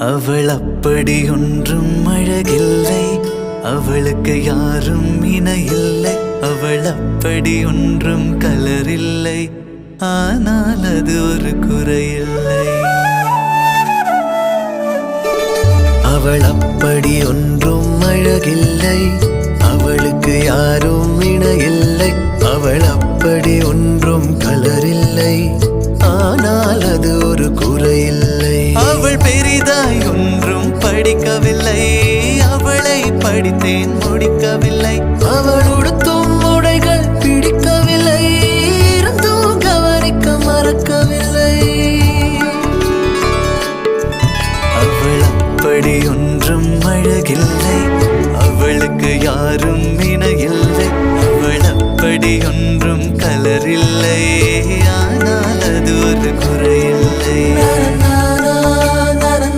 அவள் அப்படி ஒன்றும் அழகில்லை, அவளுக்கு யாரும் இணையில்லை. அவள் அப்படி ஒன்றும் கலரில்லை, ஆனால் அது ஒரு குறையில்லை. அவள் அப்படி ஒன்றும் அழகில்லை, அவளுக்கு யாரும் இணையில்லை. அவள் அப்படி ஒன்றும் கலரில்லை, ஆனால் அது ஒரு குறையில்லை. அவள் பெரிதாய் ஒன்றும் படிக்கவில்லை, அவளை படித்தேன் முடிக்கவில்லை. அவள் உடுத்தும் உடைகள் பிடிக்கவில்லை, இருந்தும் கவனிக்க மறக்கவில்லை. அவள் அப்படி ஒன்றும் அழகில்லை, அவளுக்கு யாரும் இணையில்லை. அவள் அப்படி ஒன்றும் கலரில்லை.